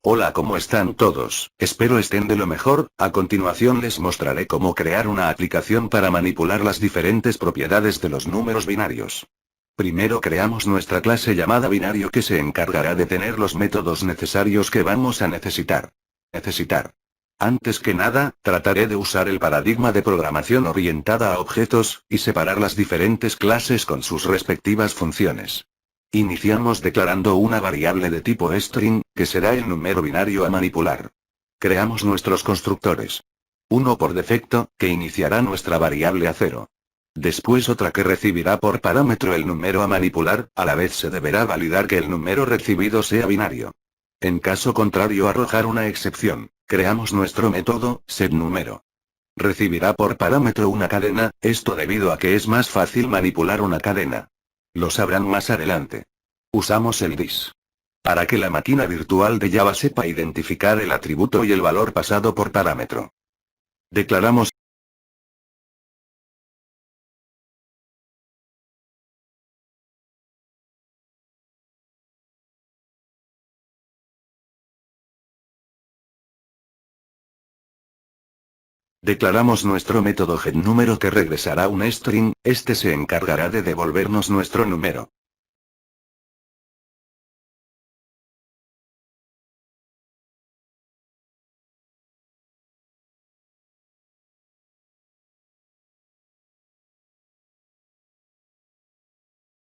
Hola, ¿cómo están todos? Espero estén de lo mejor. A continuación les mostraré cómo crear una aplicación para manipular las diferentes propiedades de los números binarios. Primero creamos nuestra clase llamada binario que se encargará de tener los métodos necesarios que vamos a necesitar. Antes que nada, trataré de usar el paradigma de programación orientada a objetos, y separar las diferentes clases con sus respectivas funciones. Iniciamos declarando una variable de tipo string, que será el número binario a manipular. Creamos nuestros constructores. Uno por defecto, que iniciará nuestra variable a 0. Después otra que recibirá por parámetro el número a manipular, a la vez se deberá validar que el número recibido sea binario. En caso contrario, arrojar una excepción. Creamos nuestro método, setNumero. Recibirá por parámetro una cadena, esto debido a que es más fácil manipular una cadena. Lo sabrán más adelante. Usamos el dis. Para que la máquina virtual de Java sepa identificar el atributo y el valor pasado por parámetro. Declaramos nuestro método getNumero que regresará un string, este se encargará de devolvernos nuestro número.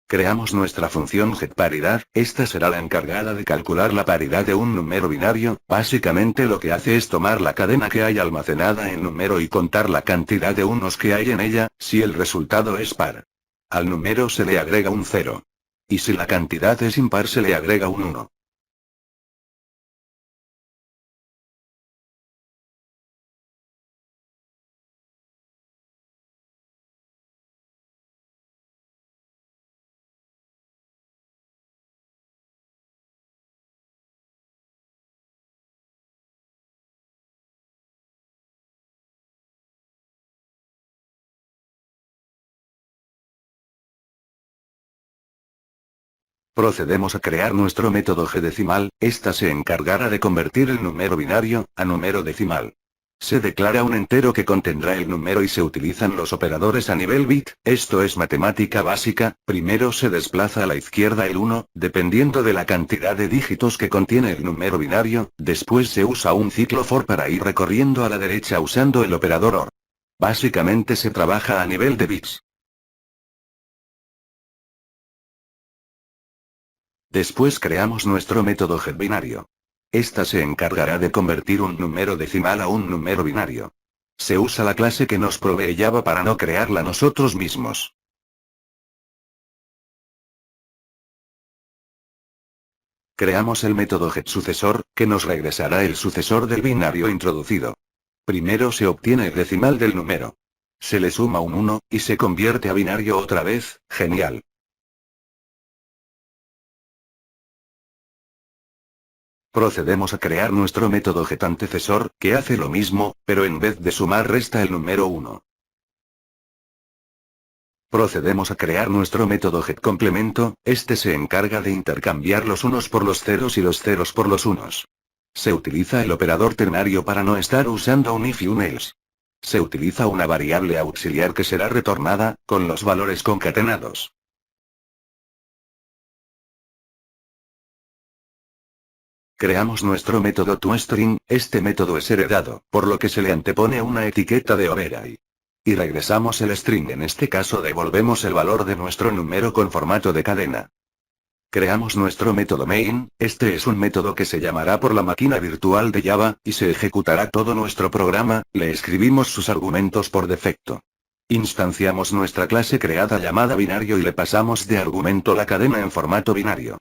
Creamos nuestra función getParidad, esta será la encargada de calcular la paridad de un número binario. Básicamente lo que hace es tomar la cadena que hay almacenada en número y contar la cantidad de unos que hay en ella, si el resultado es par. Al número se le agrega un 0. Y si la cantidad es impar se le agrega un 1. Procedemos a crear nuestro método gedecimal, esta se encargará de convertir el número binario, a número decimal. Se declara un entero que contendrá el número y se utilizan los operadores a nivel bit, esto es matemática básica. Primero se desplaza a la izquierda el 1, dependiendo de la cantidad de dígitos que contiene el número binario, después se usa un ciclo for para ir recorriendo a la derecha usando el operador OR. Básicamente se trabaja a nivel de bits. Después creamos nuestro método getBinario. Esta se encargará de convertir un número decimal a un número binario. Se usa la clase que nos provee Java para no crearla nosotros mismos. Creamos el método getSucesor, que nos regresará el sucesor del binario introducido. Primero se obtiene el decimal del número. Se le suma un 1, y se convierte a binario otra vez. Genial. Procedemos a crear nuestro método getAntecesor, que hace lo mismo, pero en vez de sumar resta el número 1. Procedemos a crear nuestro método getComplemento, este se encarga de intercambiar los unos por los ceros y los ceros por los unos. Se utiliza el operador ternario para no estar usando un if y un else. Se utiliza una variable auxiliar que será retornada, con los valores concatenados. Creamos nuestro método toString, este método es heredado, por lo que se le antepone una etiqueta de override. Y regresamos el string, en este caso devolvemos el valor de nuestro número con formato de cadena. Creamos nuestro método main, este es un método que se llamará por la máquina virtual de Java, y se ejecutará todo nuestro programa. Le escribimos sus argumentos por defecto. Instanciamos nuestra clase creada llamada binario y le pasamos de argumento la cadena en formato binario.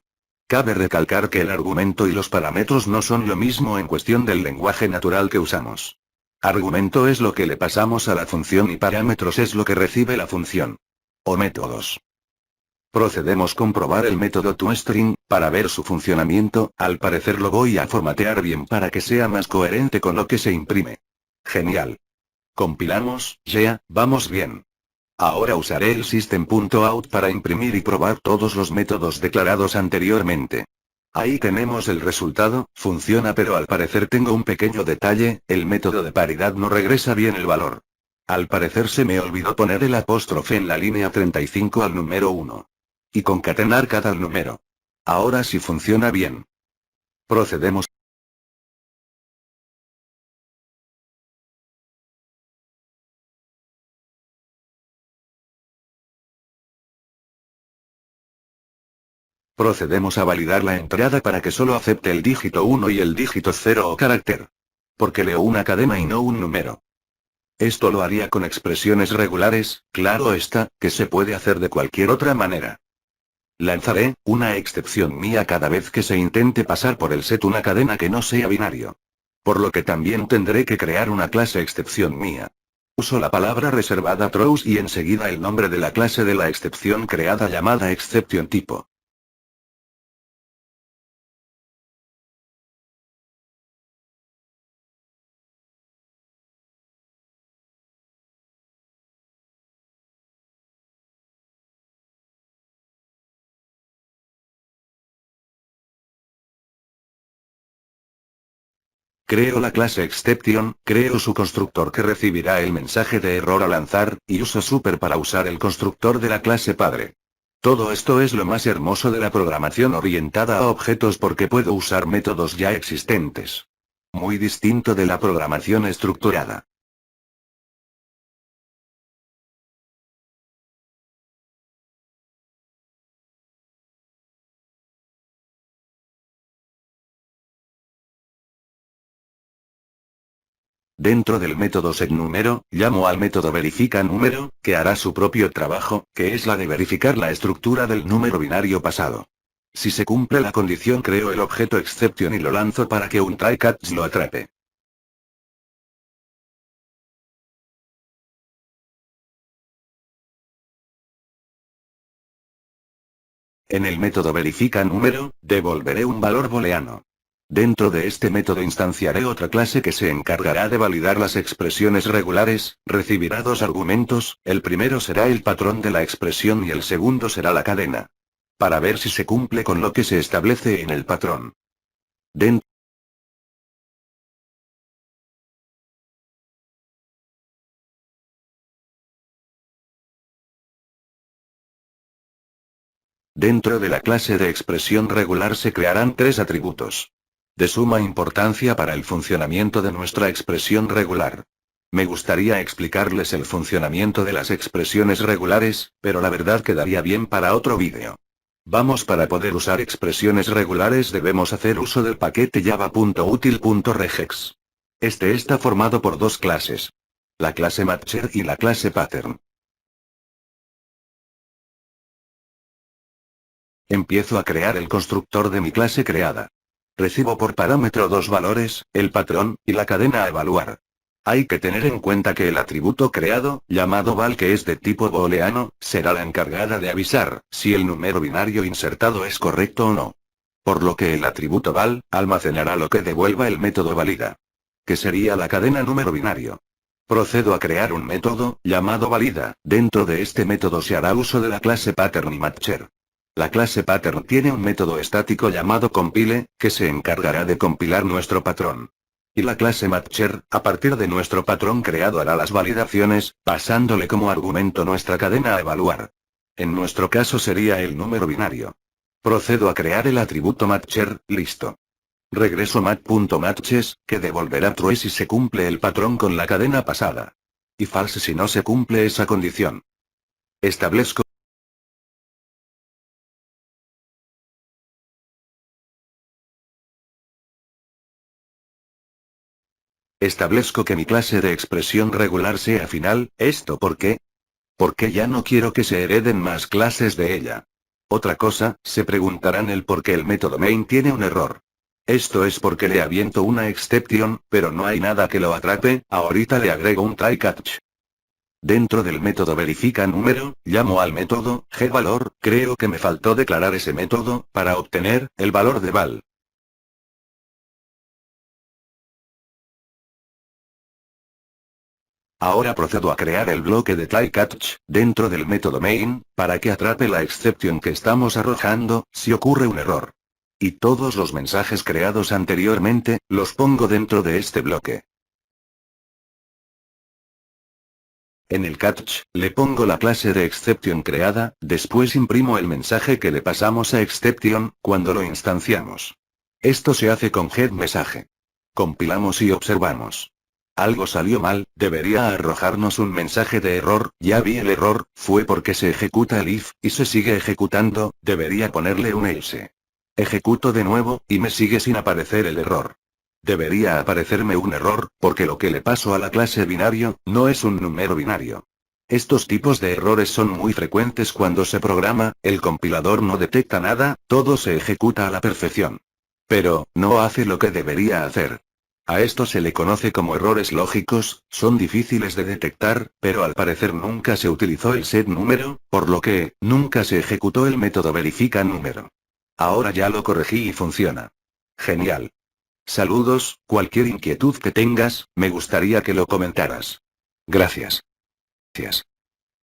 Cabe recalcar que el argumento y los parámetros no son lo mismo en cuestión del lenguaje natural que usamos. Argumento es lo que le pasamos a la función y parámetros es lo que recibe la función. O métodos. Procedemos a comprobar el método toString, para ver su funcionamiento. Al parecer lo voy a formatear bien para que sea más coherente con lo que se imprime. Genial. Compilamos, ya, vamos bien. Ahora usaré el system.out para imprimir y probar todos los métodos declarados anteriormente. Ahí tenemos el resultado, funciona, pero al parecer tengo un pequeño detalle, el método de paridad no regresa bien el valor. Al parecer se me olvidó poner el apóstrofe en la línea 35 al número 1. Y concatenar cada número. Ahora sí funciona bien. Procedemos. Procedemos a validar la entrada para que solo acepte el dígito 1 y el dígito 0 o carácter. Porque leo una cadena y no un número. Esto lo haría con expresiones regulares, claro está, que se puede hacer de cualquier otra manera. Lanzaré una excepción mía cada vez que se intente pasar por el set una cadena que no sea binario. Por lo que también tendré que crear una clase excepción mía. Uso la palabra reservada throws y enseguida el nombre de la clase de la excepción creada llamada exception tipo. Creo la clase exception, creo su constructor que recibirá el mensaje de error al lanzar, y uso super para usar el constructor de la clase padre. Todo esto es lo más hermoso de la programación orientada a objetos porque puedo usar métodos ya existentes. Muy distinto de la programación estructurada. Dentro del método setNumero, llamo al método verificaNúmero, que hará su propio trabajo, que es la de verificar la estructura del número binario pasado. Si se cumple la condición creo el objeto exception y lo lanzo para que un try-catch lo atrape. En el método verificaNúmero, devolveré un valor booleano. Dentro de este método instanciaré otra clase que se encargará de validar las expresiones regulares, recibirá dos argumentos, el primero será el patrón de la expresión y el segundo será la cadena. Para ver si se cumple con lo que se establece en el patrón. Dentro de la clase de expresión regular se crearán tres atributos. De suma importancia para el funcionamiento de nuestra expresión regular. Me gustaría explicarles el funcionamiento de las expresiones regulares, pero la verdad quedaría bien para otro vídeo. Vamos, para poder usar expresiones regulares debemos hacer uso del paquete java.util.regex. Este está formado por dos clases. La clase matcher y la clase pattern. Empiezo a crear el constructor de mi clase creada. Recibo por parámetro dos valores, el patrón, y la cadena a evaluar. Hay que tener en cuenta que el atributo creado, llamado val, que es de tipo booleano, será la encargada de avisar si el número binario insertado es correcto o no. Por lo que el atributo val, almacenará lo que devuelva el método valida. Que sería la cadena número binario. Procedo a crear un método, llamado valida. Dentro de este método se hará uso de la clase pattern y matcher. La clase pattern tiene un método estático llamado compile, que se encargará de compilar nuestro patrón. Y la clase matcher, a partir de nuestro patrón creado, hará las validaciones, pasándole como argumento nuestra cadena a evaluar. En nuestro caso sería el número binario. Procedo a crear el atributo matcher, listo. Regreso mat.matches, que devolverá true si se cumple el patrón con la cadena pasada. Y false si no se cumple esa condición. Establezco Establezco que mi clase de expresión regular sea final. ¿Esto por qué? Porque ya no quiero que se hereden más clases de ella. Otra cosa, se preguntarán el por qué el método main tiene un error. Esto es porque le aviento una exception, pero no hay nada que lo atrape. Ahorita le agrego un try-catch. Dentro del método verificaNúmero, llamo al método getValor. Creo que me faltó declarar ese método, para obtener el valor de val. Ahora procedo a crear el bloque de try-catch, dentro del método main, para que atrape la exception que estamos arrojando, si ocurre un error. Y todos los mensajes creados anteriormente, los pongo dentro de este bloque. En el catch, le pongo la clase de exception creada, después imprimo el mensaje que le pasamos a exception, cuando lo instanciamos. Esto se hace con getMessage. Compilamos y observamos. Algo salió mal, debería arrojarnos un mensaje de error, ya vi el error, fue porque se ejecuta el if, y se sigue ejecutando, debería ponerle un else. Ejecuto de nuevo, y me sigue sin aparecer el error. Debería aparecerme un error, porque lo que le paso a la clase binario, no es un número binario. Estos tipos de errores son muy frecuentes cuando se programa, el compilador no detecta nada, todo se ejecuta a la perfección. Pero, no hace lo que debería hacer. A esto se le conoce como errores lógicos, son difíciles de detectar, pero al parecer nunca se utilizó el setNúmero, por lo que, nunca se ejecutó el método verificaNúmero. Ahora ya lo corregí y funciona. Genial. Saludos, cualquier inquietud que tengas, me gustaría que lo comentaras. Gracias. Gracias.